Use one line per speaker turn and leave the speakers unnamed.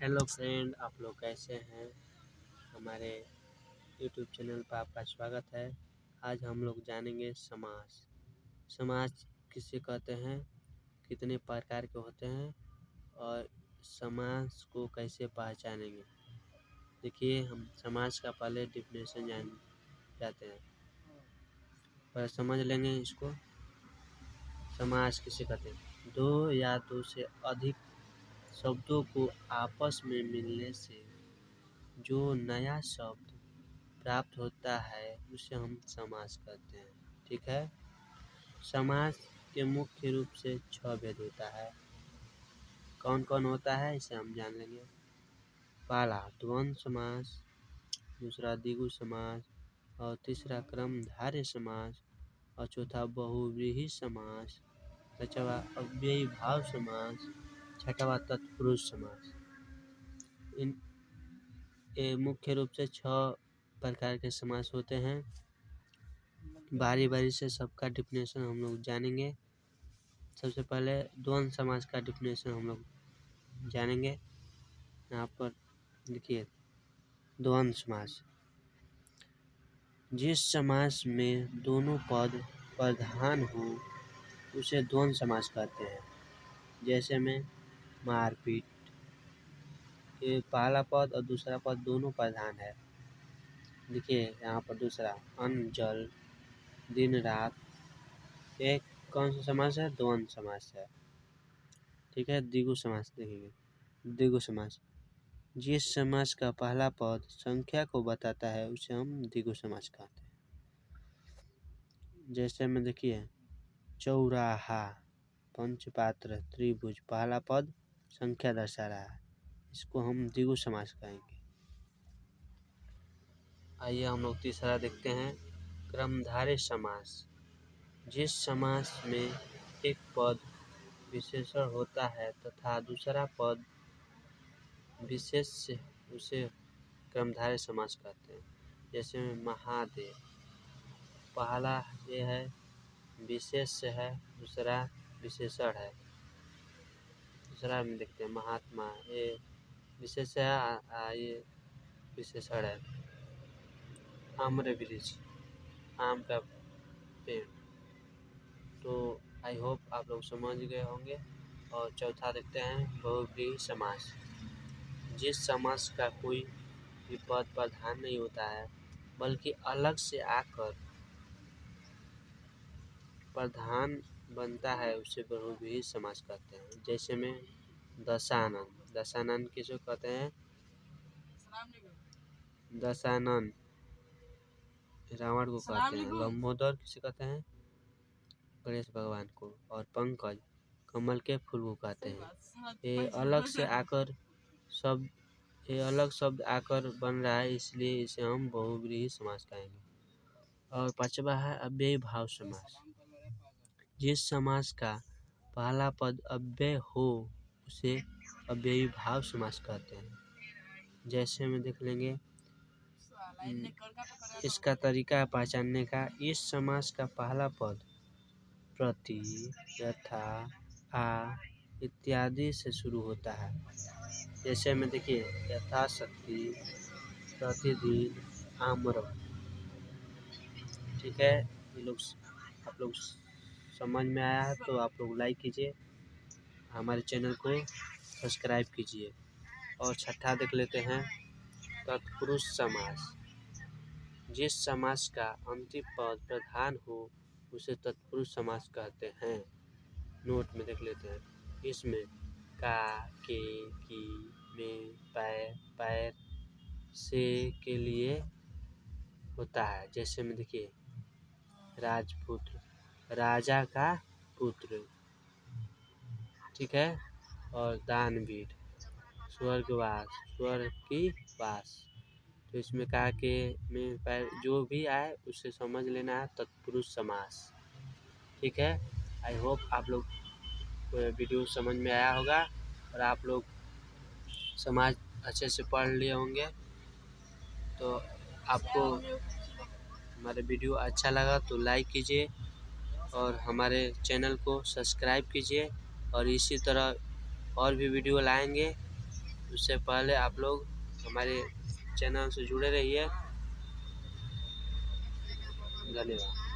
Hello friend, आप लोग कैसे हैं। हमारे यूट्यूब चैनल पर आपका स्वागत है। आज हम लोग जानेंगे समास। समास किसे कहते हैं, कितने प्रकार के होते हैं और समास को कैसे पहचानेंगे। देखिए, हम समास का पहले डिफिनेशन जाते हैं, पर समझ लेंगे इसको। समास किसे कहते हैं, दो या दो से अधिक शब्दों को आपस में मिलने से जो नया शब्द प्राप्त होता है उसे हम समास कहते हैं। ठीक है। समास के मुख्य रूप से 6 भेद होता है। कौन कौन होता है इसे हम जान लेंगे। पहला द्वंद्व समास, दूसरा द्विगु समास, और तीसरा क्रमधारय समास, और चौथा बहुव्रीहि समास, पांचवा अव्ययी भाव समास, छठवा तत्पुरुष समास। इन मुख्य रूप से 6 प्रकार के समास होते हैं। बारी बारी से सबका डिफिनेशन हम लोग जानेंगे। सबसे पहले द्वंद्व समास का डिफिनेशन हम लोग जानेंगे। यहाँ पर देखिए, द्वंद्व समास, जिस समास में दोनों पद प्रधान हो उसे द्वंद्व समास कहते हैं। जैसे में मारपीट, ये पहला पद और दूसरा पद दोनों प्रधान है। देखिए यहाँ पर दूसरा अन्न जल, दिन रात, एक कौन सा समास है, द्वंद्व समास है। ठीक है। द्विगु समास देखेंगे। द्विगु समास, जिस समास का पहला पद संख्या को बताता है उसे हम द्विगु समास कहते हैं। जैसे में देखिए, चौराहा, पंचपात्र, त्रिभुज, पहला पद संख्या दर्शा रहा है, इसको हम द्विगु समास कहेंगे। आइए हम लोग तीसरा देखते हैं, क्रमधारय समास, जिस समास में एक पद विशेषण होता है तथा दूसरा पद विशेष से उसे क्रमधारय समास कहते हैं। जैसे में महादेव, पहला ये है विशेष है, दूसरा विशेषण है। दूसरा में देखते हैं महात्मा, ये विशेष है, ये विशेषण है। आम्रवृक्ष, आम का पेड़। तो आई होप आप लोग समझ गए होंगे। और चौथा देखते हैं बहुव्रीहि समास, जिस समास का कोई भी पद प्रधान नहीं होता है बल्कि अलग से आकर प्रधान बनता है उसे बहुव्रीहि समास कहते हैं। जैसे में दशानन, दशानन किसे कहते हैं, दशानन रावण को कहते हैं। लंबोदर किसे कहते हैं, गणेश भगवान को। और पंकज कमल के फूल को कहते हैं। ये अलग शब्द आकर बन रहा है, इसलिए इसे हम बहुव्रीहि समास कहेंगे। और पांचवा है अव्ययी भाव समास, जिस समास का पहला पद अव्यय हो उसे अव्ययी भाव समास कहते हैं। जैसे में देख लेंगे, इसका तरीका पहचानने का, इस समास का पहला पद प्रति, यथा, आ इत्यादि से शुरू होता है। जैसे में देखिए, यथाशक्ति, प्रतिदिन, आम्र। ठीक है। ये लोग आप लोग समझ में आया है तो आप लोग लाइक कीजिए, हमारे चैनल को सब्सक्राइब कीजिए। और छठा देख लेते हैं, तत्पुरुष समास, जिस समास का अंतिम पद प्रधान हो उसे तत्पुरुष समास कहते हैं। नोट में देख लेते हैं, इसमें का, के, की, में, पैर, पैर, से के लिए होता है। जैसे में देखिए, राजपुत्र, राजा का पुत्र। ठीक है। और दानवीर, स्वर्गवास, स्वर्ग की वास। तो इसमें का, के, में, पैर जो भी आए उसे समझ लेना है तत्पुरुष समास। ठीक है। आई होप आप लोग वीडियो समझ में आया होगा और आप लोग समाज अच्छे से पढ़ लिए होंगे। तो आपको हमारे वीडियो अच्छा लगा तो लाइक कीजिए और हमारे चैनल को सब्सक्राइब कीजिए। और इसी तरह और भी वीडियो लाएंगे। उससे पहले आप लोग हमारे चैनल से जुड़े रहिए। धन्यवाद।